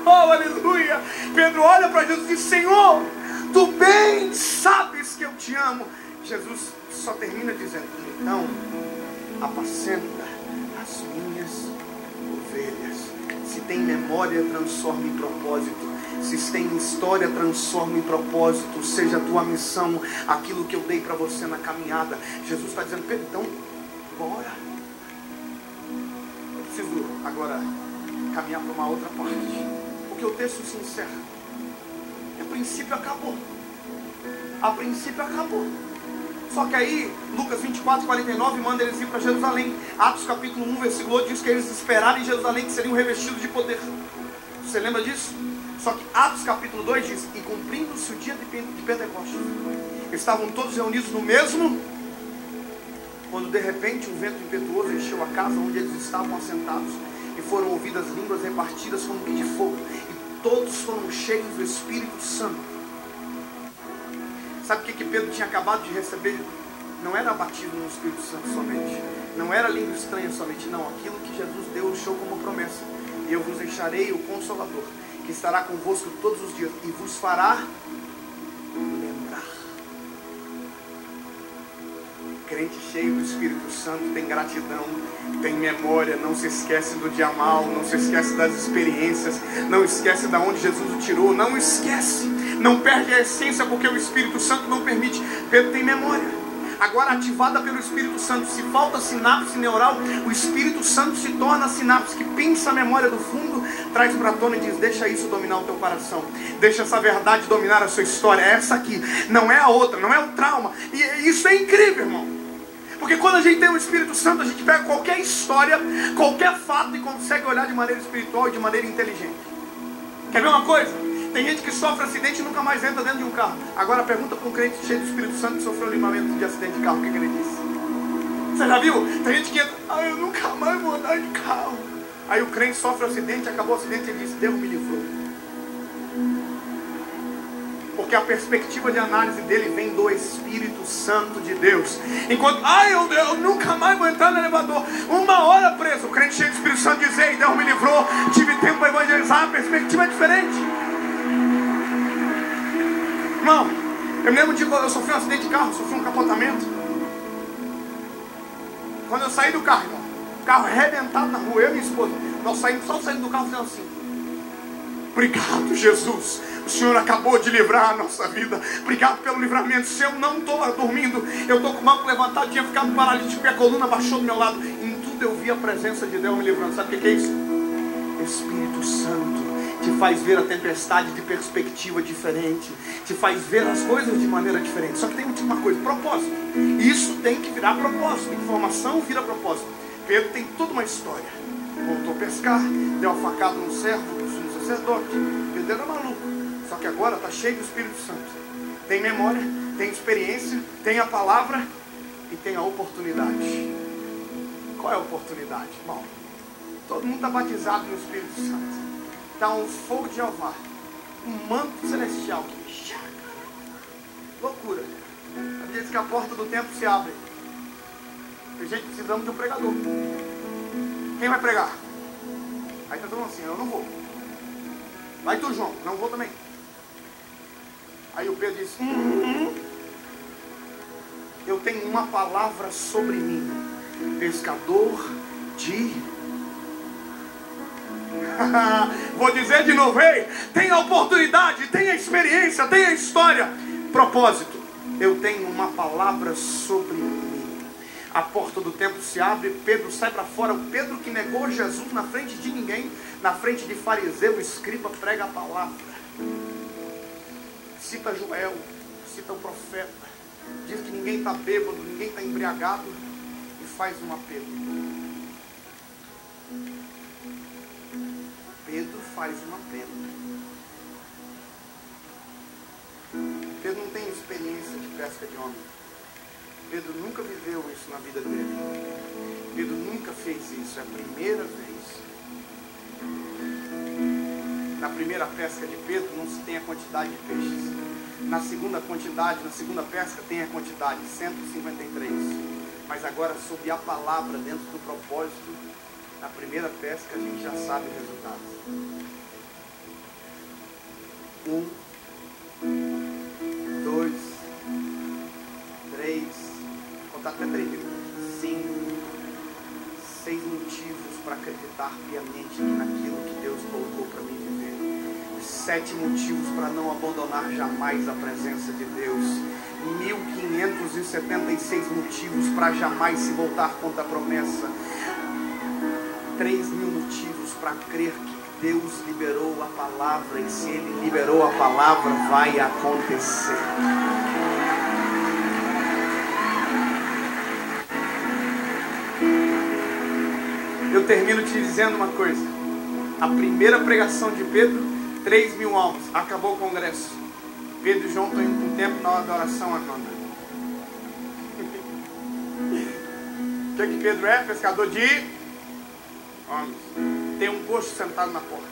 Oh, aleluia! Pedro olha para Jesus e diz, Senhor, tu bem sabes que eu te amo. Jesus só termina dizendo, então, apacenta as minhas ovelhas. Se tem memória, transforma em propósito. Se tem história, transforma em propósito. Seja a tua missão, aquilo que eu dei para você na caminhada. Jesus está dizendo, Pedro, então, bora. Eu preciso agora caminhar para uma outra parte, porque o texto se encerra. A princípio acabou. Só que aí Lucas 24:49 manda eles ir para Jerusalém. Atos capítulo 1 versículo 8 diz que eles esperaram em Jerusalém, que seriam revestidos de poder. Você lembra disso? Só que Atos capítulo 2 diz, e cumprindo-se o dia de Pentecostes, estavam todos reunidos no mesmo, quando de repente um vento impetuoso encheu a casa onde eles estavam assentados, e foram ouvidas línguas repartidas como que de fogo, e todos foram cheios do Espírito Santo. Sabe o que Pedro tinha acabado de receber? Não era batismo no Espírito Santo somente, não era língua estranha somente, não. Aquilo que Jesus deixou como promessa: e eu vos deixarei o Consolador, que estará convosco todos os dias e vos fará lembrar. Crente cheio do Espírito Santo tem gratidão, tem memória, não se esquece do dia mal, não se esquece das experiências, não esquece de onde Jesus o tirou, não esquece, não perde a essência porque o Espírito Santo não permite. Pedro tem memória. Agora ativada pelo Espírito Santo, se falta sinapse neural, o Espírito Santo se torna a sinapse que pensa a memória do fundo, traz para a tona e diz: deixa isso dominar o teu coração, deixa essa verdade dominar a sua história, é essa aqui, não é a outra, não é o trauma. E isso é incrível, irmão, porque quando a gente tem o Espírito Santo, a gente pega qualquer história, qualquer fato e consegue olhar de maneira espiritual e de maneira inteligente. Quer ver uma coisa? Tem gente que sofre acidente e nunca mais entra dentro de um carro. Agora pergunta para um crente cheio do Espírito Santo que sofreu livramento de acidente de carro, o que ele disse? Você já viu? Tem gente que entra: eu nunca mais vou andar de carro. Aí o crente sofre acidente, acabou o acidente e ele diz: Deus me livrou. Porque a perspectiva de análise dele vem do Espírito Santo de Deus. Enquanto, eu nunca mais vou entrar no elevador, 1 hora preso, o crente cheio do Espírito Santo diz: ei, Deus me livrou, tive tempo para evangelizar. A perspectiva é diferente. Irmão, eu me lembro de quando eu sofri um acidente de carro, sofri um capotamento. Quando eu saí do carro, irmão, carro arrebentado na rua, eu e minha esposa, nós saímos, só saindo do carro fazendo assim: obrigado, Jesus, o Senhor acabou de livrar a nossa vida, obrigado pelo livramento. Se eu não estou dormindo, eu estou com o banco levantado, tinha ficado paralítico e a coluna baixou do meu lado, em tudo eu vi a presença de Deus me livrando. Sabe o que é isso? Espírito Santo te faz ver a tempestade de perspectiva diferente, te faz ver as coisas de maneira diferente. Só que tem uma coisa: propósito. Isso tem que virar propósito. Informação vira propósito. Pedro tem toda uma história. Voltou a pescar, deu a facada no servo do sumo sacerdote. Pedro era maluco. Só que agora está cheio do Espírito Santo. Tem memória, tem experiência, tem a palavra e tem a oportunidade. Qual é a oportunidade? Bom, todo mundo está batizado no Espírito Santo. Está um fogo de Jeová, um manto celestial. Loucura. A Bíblia diz que a porta do templo se abre. Tem gente precisando de um pregador. Quem vai pregar? Aí está todo mundo assim: eu não vou. Vai tu, João. Não vou também. Aí o Pedro diz: eu tenho uma palavra sobre mim, pescador de... Vou dizer de novo: ei, tem a oportunidade, tem a experiência, tem a história. Propósito: eu tenho uma palavra sobre mim. A porta do templo se abre, Pedro sai para fora. O Pedro que negou Jesus na frente de ninguém, na frente de fariseu, escriba, prega a palavra. Cita Joel, cita o profeta, diz que ninguém está bêbado, ninguém está embriagado, e faz um apelo. Pedro faz um apelo. Pedro não tem experiência de pesca de homem. Pedro nunca viveu isso na vida dele. Pedro nunca fez isso, é a primeira vez. Na primeira pesca de Pedro não se tem a quantidade de peixes. Na segunda pesca tem a quantidade, 153. Mas agora, sob a palavra, dentro do propósito, na primeira pesca a gente já sabe o resultado. 1, 2, 3, vou contar até 3, 5, 6 motivos para acreditar piamente naquilo que Deus colocou para mim viver. 7 motivos para não abandonar jamais a presença de Deus. 1576 motivos para jamais se voltar contra a promessa. 3.000 motivos para crer que Deus liberou a palavra, e se Ele liberou a palavra, vai acontecer. Eu termino te dizendo uma coisa: a primeira pregação de Pedro, 3.000 almas, acabou o congresso. Pedro e João estão indo com o tempo na hora da oração à nona. O que Pedro é? Pescador de homens. Tem um coxo sentado na porta.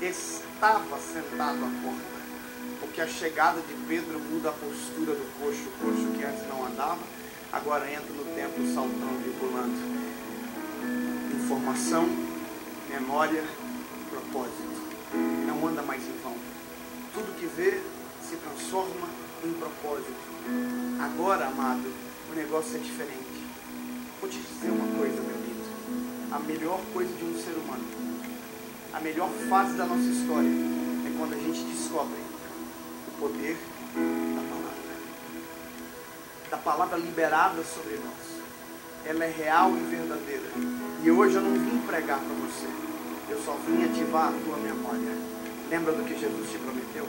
Estava sentado à porta, porque a chegada de Pedro muda a postura do coxo. O coxo que antes não andava, agora entra no templo saltando e pulando. Informação, memória, propósito. Não anda mais em vão. Tudo que vê se transforma em propósito. Agora, amado, o negócio é diferente. Vou te dizer uma coisa, meu lindo. A melhor coisa de um ser humano, a melhor fase da nossa história é quando a gente descobre o poder da palavra liberada sobre nós. Ela é real e verdadeira. E hoje eu não vim pregar para você, eu só vim ativar a tua memória. Lembra do que Jesus te prometeu?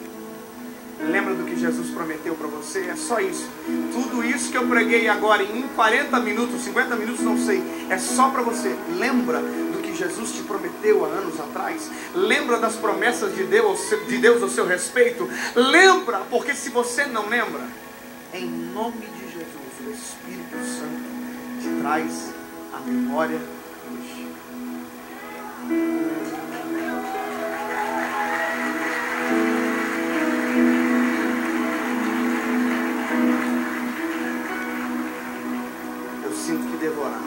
Lembra do que Jesus prometeu para você? É só isso. Tudo isso que eu preguei agora em 40 minutos, 50 minutos, não sei, é só para você. Lembra do que Jesus te prometeu há anos atrás? Lembra das promessas de Deus ao seu respeito? Lembra, porque se você não lembra, em nome de Jesus, o Espírito Santo te traz a memória hoje. Eu sinto que devorar.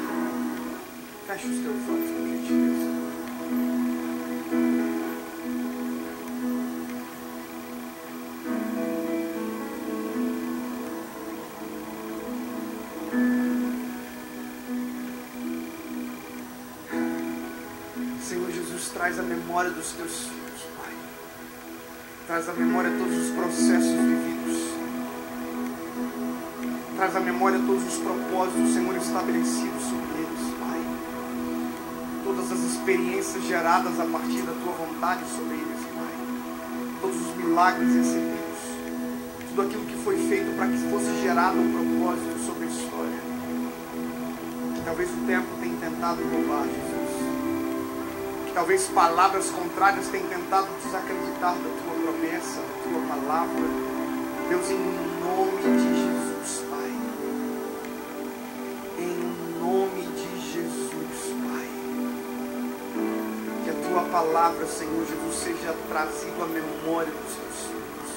Feche os teus olhos, por gentileza. Senhor Jesus, traz a memória dos teus filhos, Pai. Traz a memória todos os processos vividos. Traz a memória todos os propósitos, Senhor, estabelecidos sobre eles, Pai. Todas as experiências geradas a partir da tua vontade sobre eles, Pai. Todos os milagres recebidos. Tudo aquilo que foi feito para que fosse gerado um propósito sobre a história. Que talvez o tempo tenha tentado roubar, Jesus. Talvez palavras contrárias tenham tentado desacreditar da tua promessa, da tua palavra. Deus, em nome de Jesus, Pai. Em nome de Jesus, Pai. Que a tua palavra, Senhor Jesus, seja trazido à memória dos teus filhos.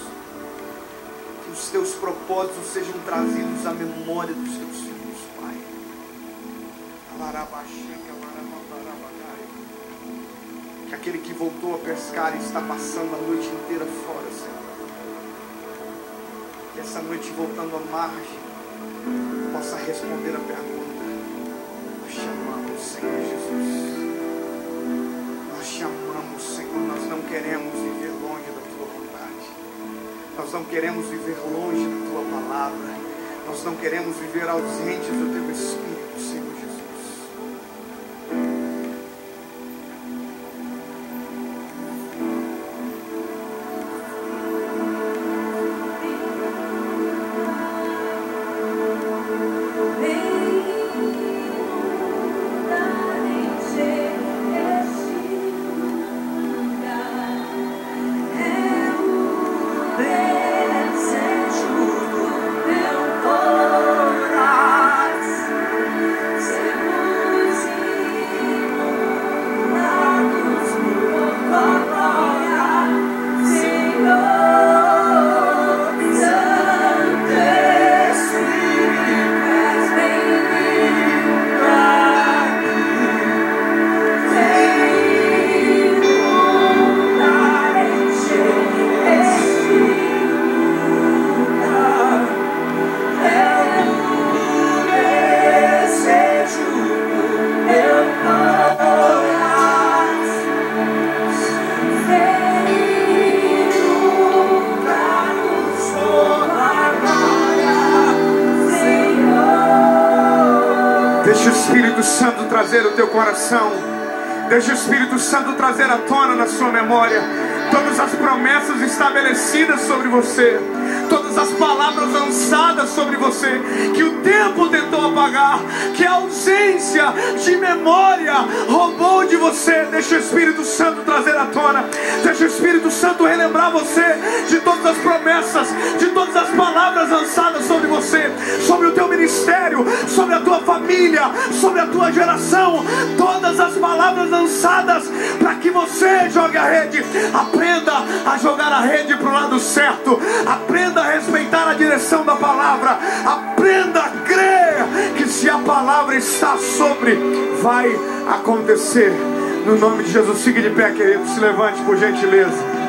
Que os teus propósitos sejam trazidos à memória dos teus filhos, Pai. Que aquele que voltou a pescar e está passando a noite inteira fora, Senhor. Que essa noite, voltando à margem, possa responder a pergunta. Nós chamamos, Senhor Jesus. Nós chamamos, Senhor. Nós não queremos viver longe da tua vontade. Nós não queremos viver longe da tua palavra. Nós não queremos viver ausentes do teu Espírito, Senhor Jesus. Deixa o Espírito Santo trazer o teu coração. Deixa o Espírito Santo trazer à tona na sua memória todas as promessas estabelecidas sobre você, todas as palavras lançadas sobre você, que o tempo tentou apagar, que a ausência de memória roubou de você. Deixa o Espírito Santo trazer à tona. Deixa o Espírito Santo relembrar você de todas as promessas, de todas as palavras lançadas sobre você, sobre o teu ministério, sobre a tua família, sobre a tua geração. Todas as palavras lançadas para que você jogue a rede. Aprenda a jogar a rede para o lado certo. Aprenda a respeitar a direção da palavra. Aprenda a crer que se a palavra está sobre, vai acontecer. No nome de Jesus, fique de pé, querido. Se levante, por gentileza.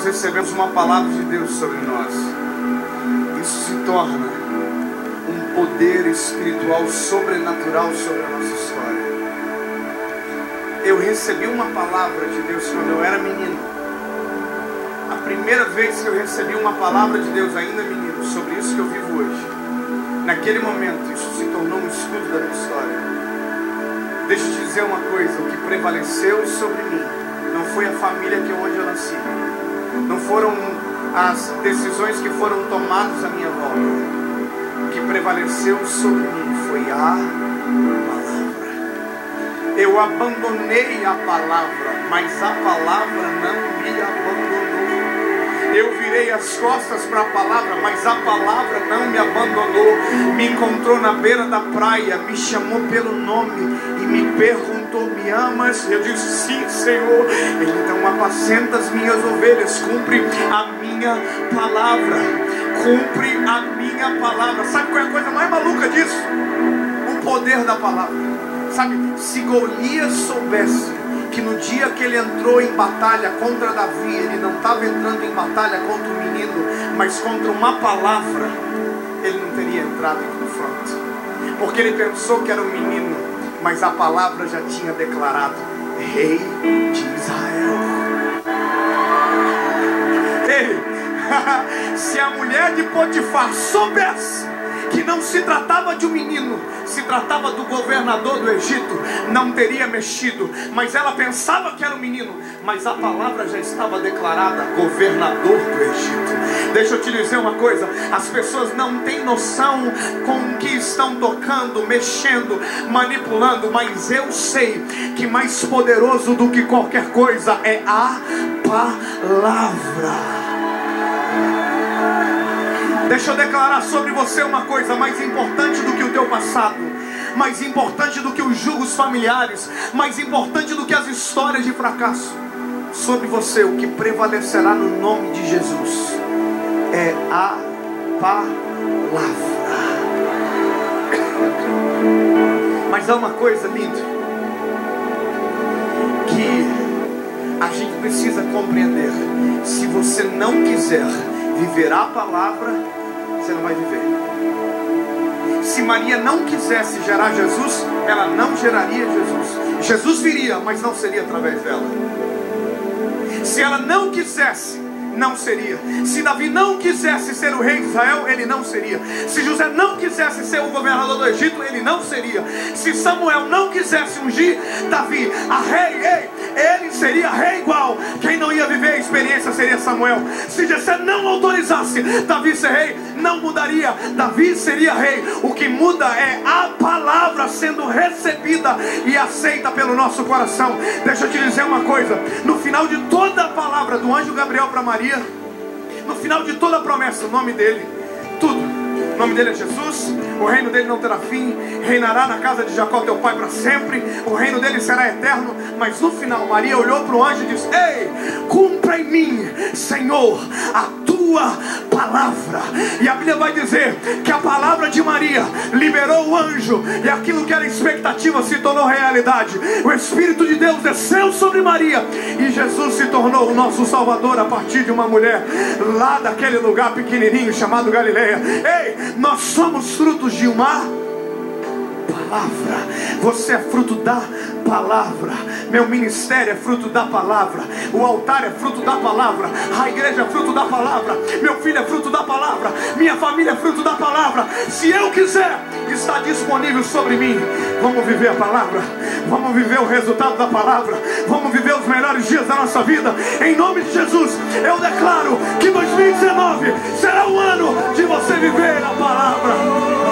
Recebemos uma palavra de Deus sobre nós, isso se torna um poder espiritual sobrenatural sobre a nossa história. Eu recebi uma palavra de Deus quando eu era menino. A primeira vez que eu recebi uma palavra de Deus ainda menino, sobre isso que eu vivo hoje, naquele momento isso se tornou um escudo da minha história. Deixa eu te dizer uma coisa: o que prevaleceu sobre mim não foi a família onde eu nasci, não foram as decisões que foram tomadas à minha volta. O que prevaleceu sobre mim foi a palavra. Eu abandonei a palavra, mas a palavra não me abandonou. Eu virei as costas para a palavra, mas a palavra não me abandonou. Me encontrou na beira da praia, me chamou pelo nome e me perguntou: me amas? Eu disse: sim, Senhor. Ele: então apacenta as minhas ovelhas, cumpre a minha palavra, cumpre a minha palavra. Sabe qual é a coisa mais maluca disso? O poder da palavra. Sabe, se Golias soubesse que no dia que ele entrou em batalha contra Davi, ele não estava entrando em batalha contra o menino, mas contra uma palavra, ele não teria entrado em confronto, porque ele pensou que era um menino, mas a palavra já tinha declarado: Rei de Israel. Ei, se a mulher de Potifar soubesse que não se tratava de um menino, se tratava do governador do Egito, não teria mexido. Mas ela pensava que era um menino, mas a palavra já estava declarada: governador do Egito. Deixa eu te dizer uma coisa: as pessoas não têm noção com o que estão tocando, mexendo, manipulando, mas eu sei que mais poderoso do que qualquer coisa é a palavra. Deixa eu declarar sobre você uma coisa: mais importante do que o teu passado, mais importante do que os julgos familiares, mais importante do que as histórias de fracasso, sobre você o que prevalecerá no nome de Jesus é a palavra. Mas há uma coisa linda que a gente precisa compreender: se você não quiser viver a palavra, você não vai viver. Se Maria não quisesse gerar Jesus, ela não geraria Jesus. Jesus viria, mas não seria através dela. Se ela não quisesse, não seria. Se Davi não quisesse ser o rei de Israel, ele não seria. Se José não quisesse ser o governador do Egito, ele não seria. Se Samuel não quisesse ungir Davi a rei, ele seria rei igual. Quem não ia viver a experiência seria seria Samuel. Se Jessé não autorizasse Davi ser rei, não mudaria. Davi seria rei. O que muda é a palavra sendo recebida e aceita pelo nosso coração. Deixa eu te dizer uma coisa: no final de toda a palavra do anjo Gabriel para Maria, no final de toda a promessa, o nome dele, tudo. O nome dele é Jesus, o reino dele não terá fim, reinará na casa de Jacó teu pai para sempre, o reino dele será eterno. Mas no final Maria olhou para o anjo e disse: ei, cumpra em mim, Senhor, a tua palavra. E a Bíblia vai dizer que a palavra de Maria liberou o anjo, e aquilo que era expectativa se tornou realidade. O Espírito de Deus desceu sobre Maria, e Jesus se tornou o nosso Salvador a partir de uma mulher lá daquele lugar pequenininho chamado Galileia. Ei, nós somos frutos de uma palavra. Você é fruto da palavra. Meu ministério é fruto da palavra. O altar é fruto da palavra. A igreja é fruto da palavra. Meu filho é fruto da palavra. Minha família é fruto da palavra. Se eu quiser, está disponível sobre mim. Vamos viver a palavra. Vamos viver o resultado da palavra. Vamos viver os melhores dias da nossa vida. Em nome de Jesus, eu declaro que 2019 será o ano de você viver a palavra.